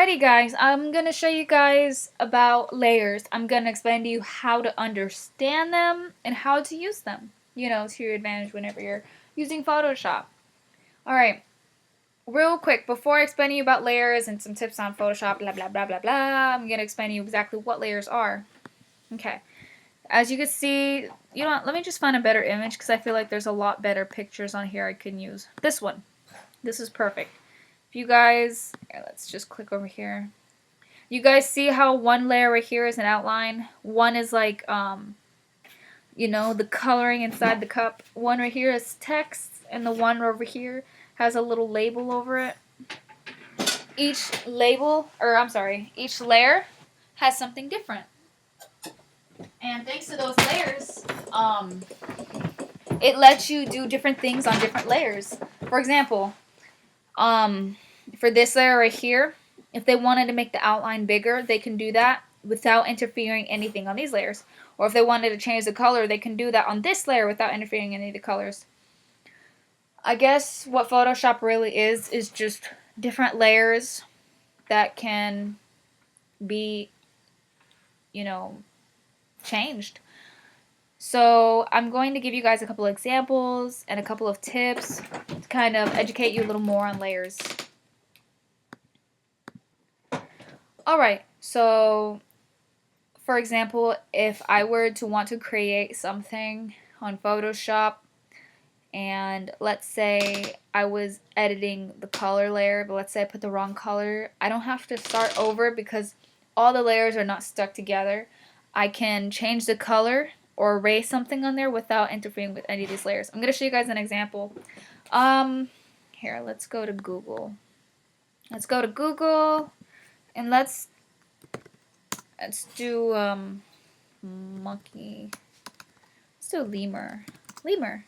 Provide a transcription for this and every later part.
Alrighty guys, I'm going to show you guys about layers. I'm going to explain to you how to understand them and how to use them, to your advantage whenever you're using Photoshop. Alright, real quick, before I explain to you about layers and some tips on Photoshop, blah blah blah blah blah, I'm going to explain to you exactly what layers are. Okay, as you can see, let me just find a better image because I feel like there's a lot better pictures on here I can use. This one. This is perfect. If you guys, let's just click over here. You guys see how one layer right here is an outline? One is like, the coloring inside the cup. One right here is text, and the one over here has a little label over it. Each layer has something different. And thanks to those layers, it lets you do different things on different layers. For example, for this layer right here, if they wanted to make the outline bigger, they can do that without interfering anything on these layers. Or if they wanted to change the color, they can do that on this layer without interfering any of the colors. I guess what Photoshop really is just different layers that can be, changed. So I'm going to give you guys a couple examples and a couple of tips to kind of educate you a little more on layers. Alright, so for example, if I were to want to create something on Photoshop, and let's say I was editing the color layer, but let's say I put the wrong color, I don't have to start over because all the layers are not stuck together. I can change the color or erase something on there without interfering with any of these layers. I'm going to show you guys an example. Here, let's go to Google. Let's go to Google. And let's do monkey. Let's do lemur. Lemur.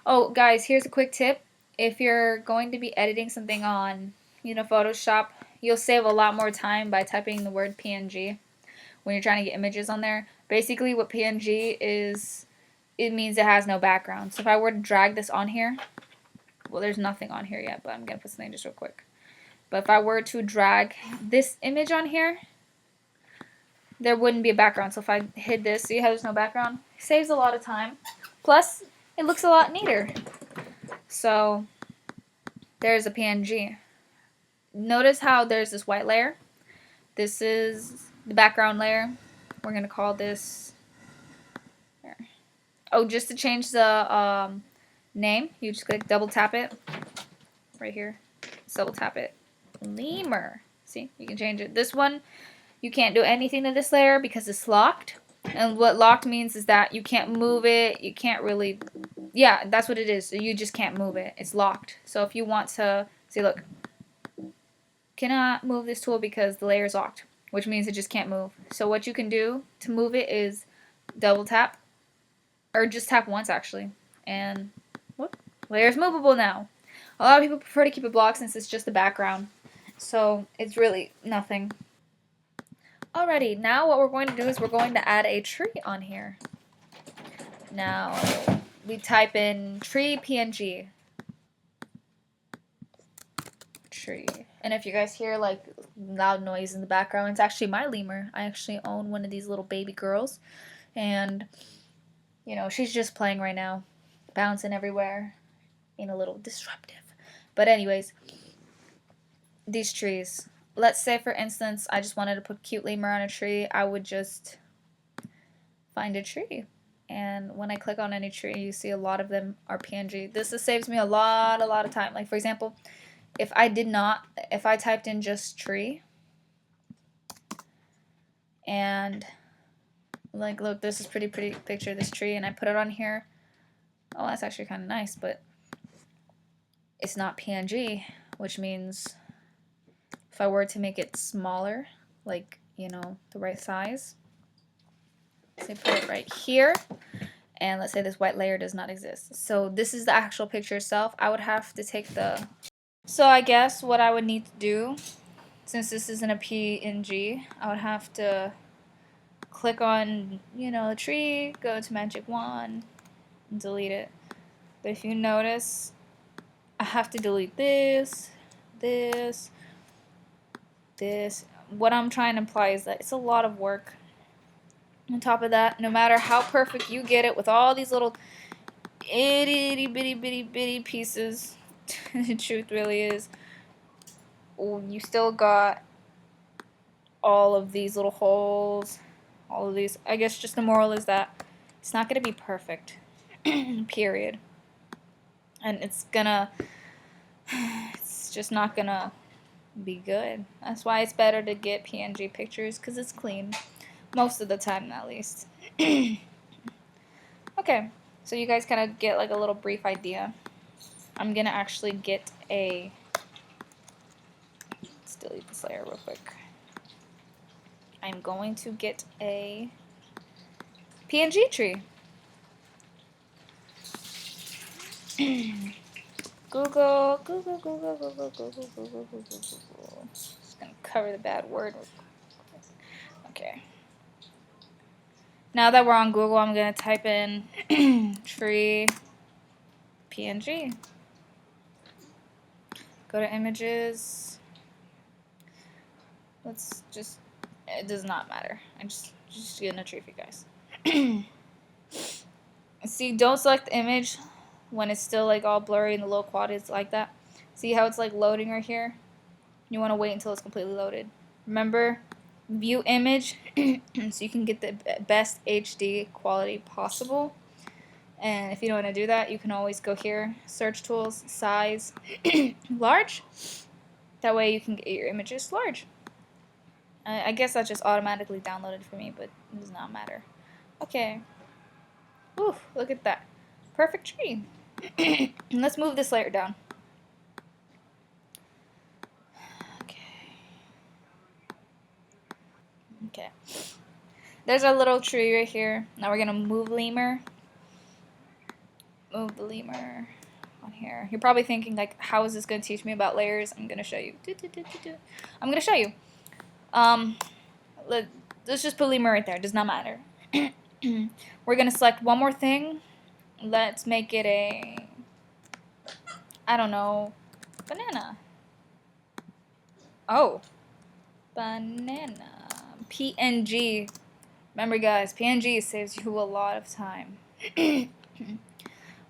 Oh, guys, here's a quick tip. If you're going to be editing something on, Photoshop, you'll save a lot more time by typing the word PNG when you're trying to get images on there. Basically, what PNG is, it means it has no background. So if I were to drag this on here, well, there's nothing on here yet, but I'm going to put something just real quick. But if I were to drag this image on here, there wouldn't be a background. So if I hid this, see how there's no background? It saves a lot of time. Plus, it looks a lot neater. So there's a PNG. Notice how there's this white layer. This is the background layer. We're going to call this... Oh, just to change the name, you just click double tap it. Right here. Double tap it. Lemur. See, you can change it. This one, you can't do anything to this layer because it's locked. And what locked means is that you can't move it. You can't really, yeah, that's what it is. You just can't move it. It's locked. So if you want to, see, look, cannot move this tool because the layer is locked, which means it just can't move. So what you can do to move it is double tap, or just tap once actually, and whoop, layer's movable now. A lot of people prefer to keep it blocked since it's just the background. So it's really nothing. Alrighty, now what we're going to do is we're going to add a tree on here. Now we type in tree PNG. Tree. And if you guys hear like loud noise in the background, it's actually my lemur. I actually own one of these little baby girls. And, she's just playing right now. Bouncing everywhere. Being a little disruptive. But anyways, these trees. Let's say, for instance, I just wanted to put cute lemur on a tree. I would just find a tree. And when I click on any tree, you see a lot of them are PNG. This saves me a lot of time. Like, for example, if I typed in just tree, and, like, look, this is pretty picture of this tree, and I put it on here. Oh, that's actually kind of nice, but it's not PNG, which means if I were to make it smaller, like, the right size, say put it right here, and let's say this white layer does not exist. So this is the actual picture itself. I would have to take the... So I guess what I would need to do, since this isn't a PNG, I would have to click on, the tree, go to Magic Wand, and delete it. But if you notice, I have to delete this, this. What I'm trying to imply is that it's a lot of work. On top of that, no matter how perfect you get it with all these little itty bitty bitty bitty pieces, the truth really is, you still got all of these little holes, all of these. I guess just the moral is that it's not going to be perfect, period. And it's just not going to be good. That's why it's better to get PNG pictures, because it's clean. Most of the time, at least. Okay, so you guys kind of get like a little brief idea. I'm going to actually get a... Let's delete this layer real quick. I'm going to get a PNG tree. Google. Just gonna cover the bad word. Okay. Now that we're on Google, I'm gonna type in tree PNG. Go to images. Let's just. It does not matter. I'm just getting a tree for you guys. See, don't select the image when it's still like all blurry and the low quality is like that. See how it's like loading right here? You want to wait until it's completely loaded. Remember, view image so you can get the best HD quality possible. And if you don't want to do that, you can always go here, search tools, size, large. That way you can get your images large. I guess that just automatically downloaded for me, but it does not matter. Okay. Ooh, look at that. Perfect tree. Let's move this layer down. Okay. There's our little tree right here. Now we're going to move lemur. Move the lemur on here. You're probably thinking, like, how is this going to teach me about layers? I'm going to show you. I'm going to show you. Let's just put lemur right there. It does not matter. We're going to select one more thing. Let's make it a, I don't know, banana. Oh, banana. PNG. Remember, guys, PNG saves you a lot of time. I'm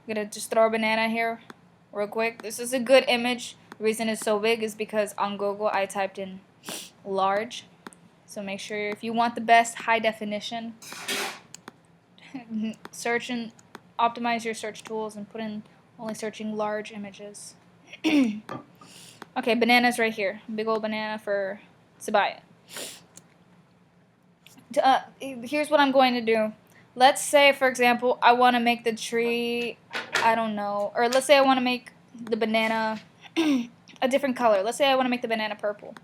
going to just throw a banana here real quick. This is a good image. The reason it's so big is because on Google I typed in large. So make sure if you want the best high definition, search and optimize your search tools and put in only searching large images. Okay, bananas right here. Big old banana for Sabaya. Here's what I'm going to do. Let's say, for example, I want to make the tree, I don't know, or let's say I want to make the banana a different color. Let's say I want to make the banana purple.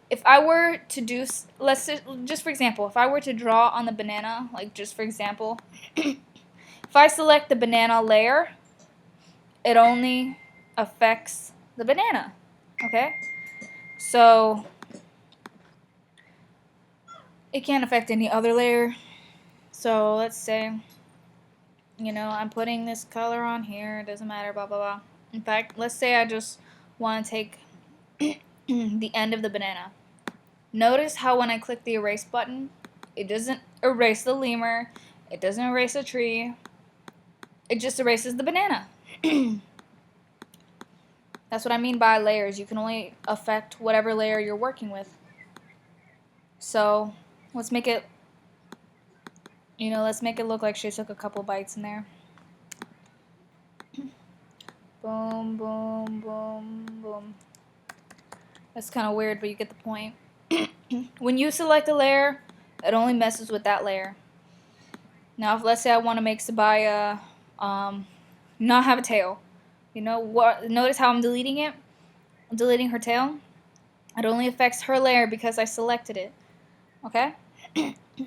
If I were to do, let's say, just for example, if I were to draw on the banana, like just for example, if I select the banana layer, it only affects the banana, okay? So it can't affect any other layer. So let's say, you know, I'm putting this color on here, it doesn't matter, blah, blah, blah. In fact, let's say I just want to take the end of the banana. Notice how when I click the erase button, it doesn't erase the lemur, it doesn't erase the tree, it just erases the banana. That's what I mean by layers. You can only affect whatever layer you're working with. So let's make it, you know, let's make it look like she took a couple bites in there. Boom, boom, boom, boom. That's kind of weird, but you get the point. When you select a layer, it only messes with that layer. Now, if let's say I want to make Sabaya not have a tail, you know what? Notice how I'm deleting it. I'm deleting her tail. It only affects her layer because I selected it. Okay.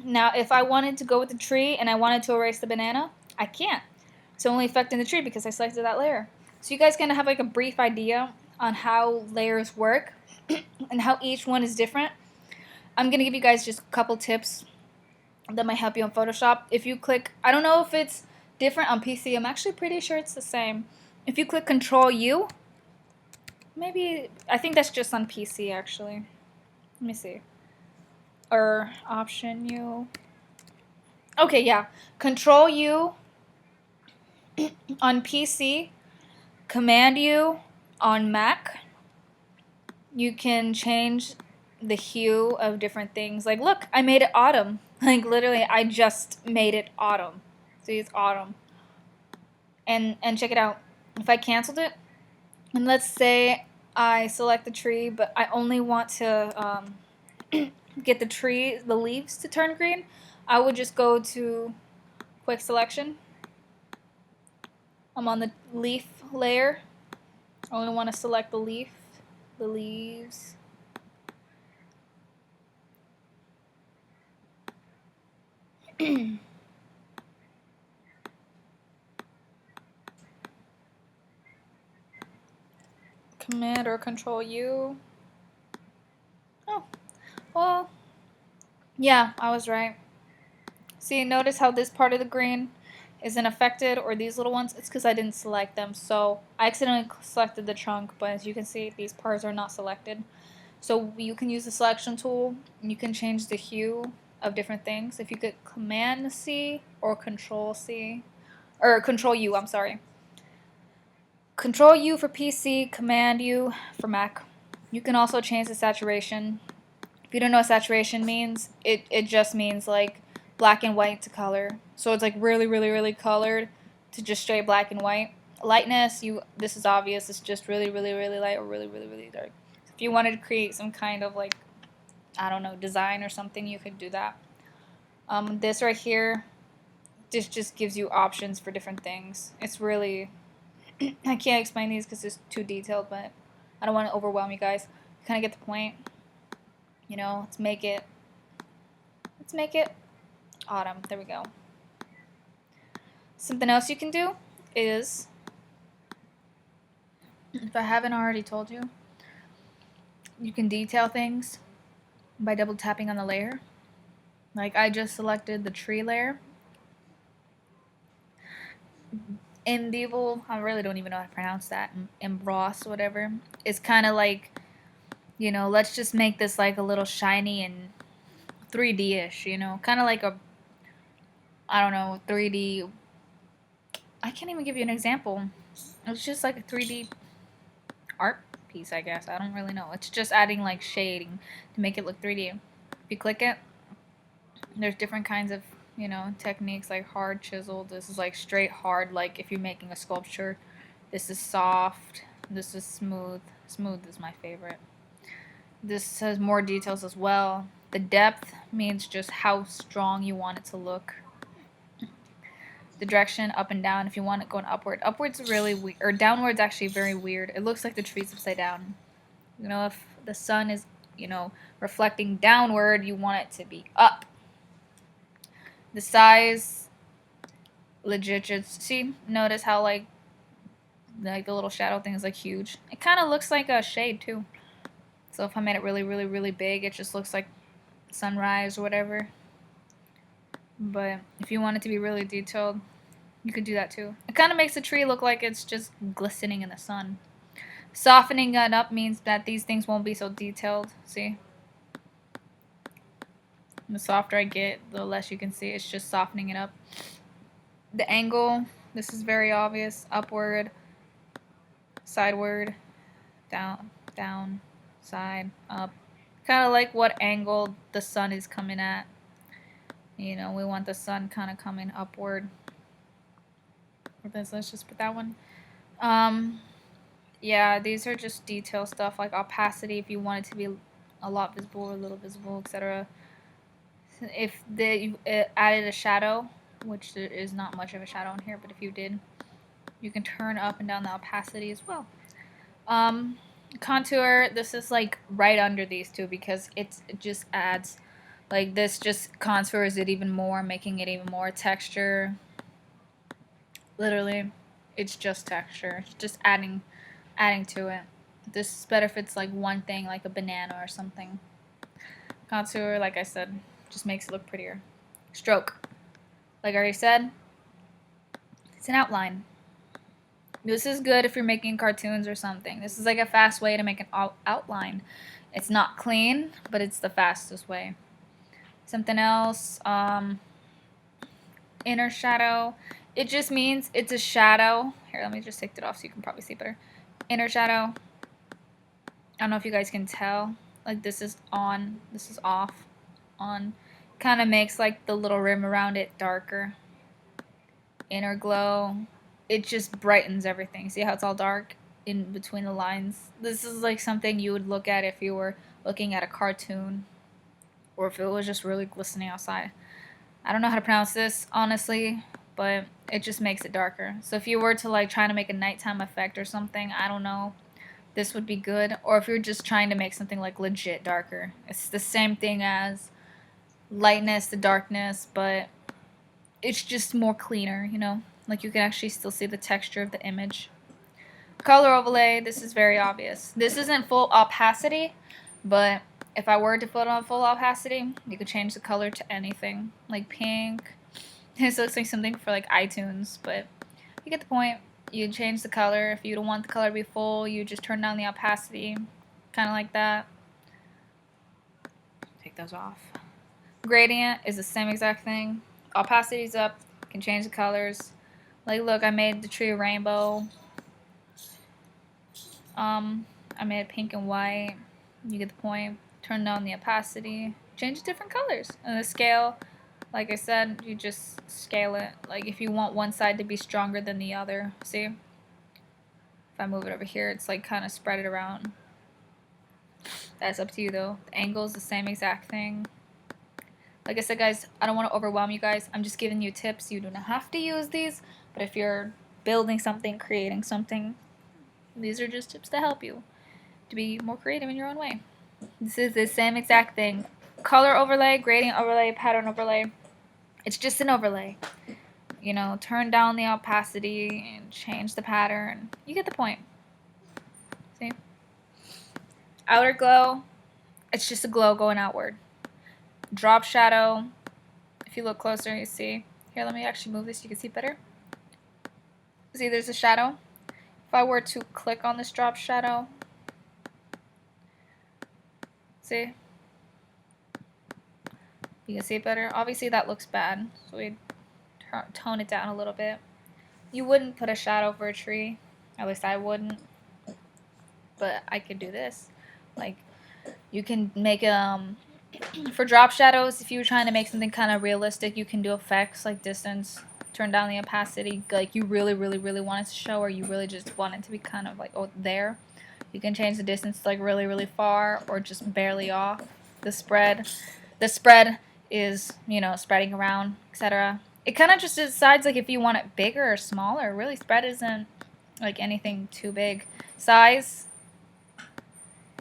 Now, if I wanted to go with the tree and I wanted to erase the banana, I can't. It's only affecting the tree because I selected that layer. So you guys kind of have like a brief idea on how layers work and how each one is different. I'm going to give you guys just a couple tips that might help you on Photoshop. If you click, I don't know if it's different on PC. I'm actually pretty sure it's the same. If you click Control U, maybe, I think that's just on PC actually. Let me see. Or Option U. Okay, yeah. Control U on PC. Command U on Mac. You can change the hue of different things. Like, look, I made it autumn. Like, literally, I just made it autumn. See, it's autumn. And check it out. If I canceled it, and let's say I select the tree, but I only want to get the leaves to turn green, I would just go to quick selection. I'm on the leaf layer. I only want to select the leaves. Command or Control U. Oh, well, yeah, I was right. See, notice how this part of the green isn't affected, or these little ones? It's because I didn't select them. So I accidentally selected the trunk, but as you can see, these parts are not selected. So you can use the selection tool, and you can change the hue of different things. If you could Command C or Control C, or Control U, I'm sorry. Control U for PC, Command U for Mac. You can also change the saturation. If you don't know what saturation means, it just means like black and white to color. So it's like really, really, really colored to just straight black and white. Lightness, this is obvious. It's just really, really, really light or really, really, really dark. If you wanted to create some kind of like, I don't know, design or something, you could do that. This right here, this just gives you options for different things. It's really, I can't explain these because it's too detailed, but I don't want to overwhelm you guys. You kind of get the point. You know, let's make it autumn. There we go. Something else you can do is, if I haven't already told you, you can detail things by double tapping on the layer. Like I just selected the tree layer. Endival, I really don't even know how to pronounce that. Emboss, whatever. It's kind of like, you know, let's just make this like a little shiny and 3D-ish, you know, kind of like a, I don't know, 3D. I can't even give you an example. It's just like a 3D art piece, I guess. I don't really know. It's just adding like shading to make it look 3D. If you click it, there's different kinds of, you know, techniques like hard, chiseled. This is like straight hard, like if you're making a sculpture. This is soft. This is smooth. Smooth is my favorite. This has more details as well. The depth means just how strong you want it to look. The direction up and down if you want it going upward. Upward's really weird, or downward's actually very weird. It looks like the tree's upside down. You know, if the sun is, you know, reflecting downward, you want it to be up. The size, legit, just see, notice how like the little shadow thing is like huge. It kind of looks like a shade too. So if I made it really, really, really big, it just looks like sunrise or whatever. But if you want it to be really detailed, you could do that too. It kind of makes the tree look like it's just glistening in the sun. Softening it up means that these things won't be so detailed. See? The softer I get, the less you can see. It's just softening it up. The angle, this is very obvious. Upward, sideward, down, side, up. Kind of like what angle the sun is coming at. You know, we want the sun kind of coming upward. Let's just put that one. Yeah, these are just detail stuff like opacity if you want it to be a lot visible or a little visible, etc. If you added a shadow, which there is not much of a shadow in here, but if you did, you can turn up and down the opacity as well. Contour, this is like right under these two because it just adds, like this just contours it even more, making it even more texture. Literally, it's just texture. It's just adding to it. This is better if it's like one thing, like a banana or something. Contour, like I said, just makes it look prettier. Stroke, like I already said, it's an outline. This is good if you're making cartoons or something. This is like a fast way to make an outline. It's not clean, but it's the fastest way. Something else, inner shadow. It just means it's a shadow. Here, let me just take it off so you can probably see better. Inner shadow. I don't know if you guys can tell. Like this is on, this is off, on. Kind of makes like the little rim around it darker. Inner glow. It just brightens everything. See how it's all dark in between the lines? This is like something you would look at if you were looking at a cartoon or if it was just really glistening outside. I don't know how to pronounce this, honestly, but it just makes it darker. So if you were to like try to make a nighttime effect or something, I don't know, this would be good. Or if you're just trying to make something like legit darker. It's the same thing as lightness to darkness, but it's just more cleaner, you know? Like you can actually still see the texture of the image. Color overlay, this is very obvious. This isn't full opacity, but if I were to put on full opacity, you could change the color to anything, like pink. This looks like something for like iTunes, but you get the point. You change the color. If you don't want the color to be full, you just turn down the opacity, kind of like that. Take those off. Gradient is the same exact thing. Opacity's up. You can change the colors. Like, look, I made the tree a rainbow. I made pink and white. You get the point. Turn down the opacity. Change different colors. And the scale, like I said, you just scale it. Like if you want one side to be stronger than the other. See? If I move it over here, it's like kind of spread it around. That's up to you though. The angle is the same exact thing. Like I said, guys, I don't want to overwhelm you guys. I'm just giving you tips. You do not have to use these. But if you're building something, creating something, these are just tips to help you to be more creative in your own way. This is the same exact thing. Color overlay, gradient overlay, pattern overlay. It's just an overlay. You know, turn down the opacity and change the pattern. You get the point. See? Outer glow, it's just a glow going outward. Drop shadow, if you look closer, you see. Here, let me actually move this so you can see better. See, there's a shadow. If I were to click on this drop shadow, see? You can see it better. Obviously, that looks bad, so we tone it down a little bit. You wouldn't put a shadow for a tree. At least I wouldn't. But I could do this. Like, you can make for drop shadows, if you were trying to make something kind of realistic, you can do effects like distance, turn down the opacity, like you really, really, really want it to show, or you really just want it to be kind of like, oh, there. You can change the distance to like really, really far, or just barely off. The spread is, you know, spreading around, etc. It kind of just decides like if you want it bigger or smaller. Really, spread isn't like anything too big. Size,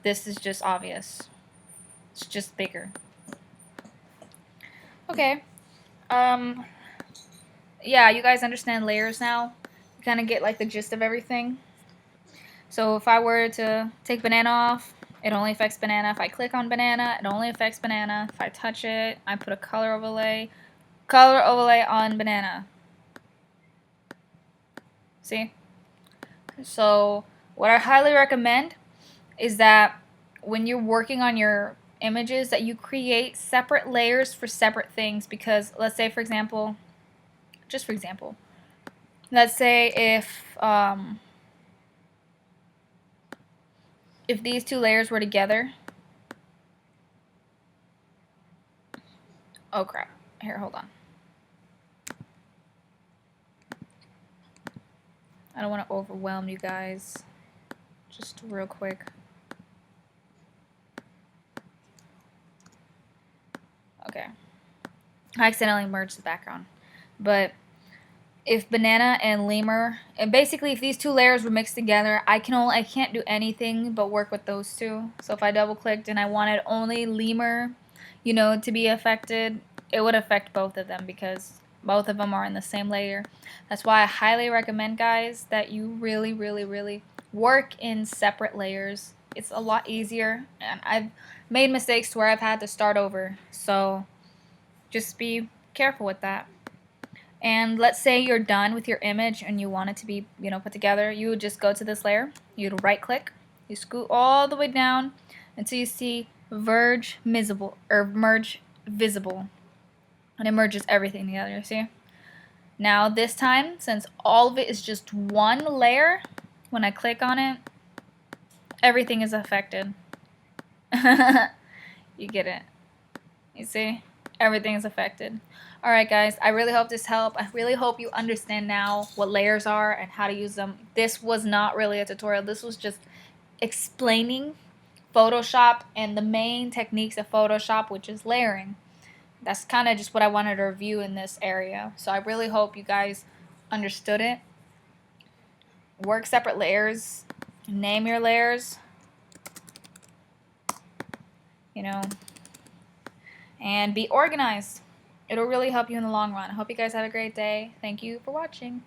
this is just obvious. It's just bigger. Okay. Yeah, you guys understand layers now? You kind of get like the gist of everything. So if I were to take banana off, it only affects banana. If I click on banana, it only affects banana. If I touch it, I put a color overlay on banana. See? So what I highly recommend is that when you're working on your images, that you create separate layers for separate things. Because let's say, for example, let's say if these two layers were together. Oh crap. Here, hold on. I don't want to overwhelm you guys. Just real quick. Okay. I accidentally merged the background. But if banana and lemur, and basically if these two layers were mixed together, I can't do anything but work with those two. So if I double clicked and I wanted only lemur, you know, to be affected, it would affect both of them because both of them are in the same layer. That's why I highly recommend, guys, that you really, really, really work in separate layers. It's a lot easier, and I've made mistakes where I've had to start over. So just be careful with that. And let's say you're done with your image and you want it to be, you know, put together. You would just go to this layer. You'd right click. You scoot all the way down until you see merge visible, and it merges everything together. See? Now this time, since all of it is just one layer, when I click on it, everything is affected. You get it? You see? Everything is affected. Alright guys, I really hope this helped. I really hope you understand now what layers are and how to use them. This was not really a tutorial. This was just explaining Photoshop and the main techniques of Photoshop, which is layering. That's kind of just what I wanted to review in this area. So I really hope you guys understood it. Work separate layers. Name your layers. You know, and be organized. It'll really help you in the long run. I hope you guys have a great day. Thank you for watching.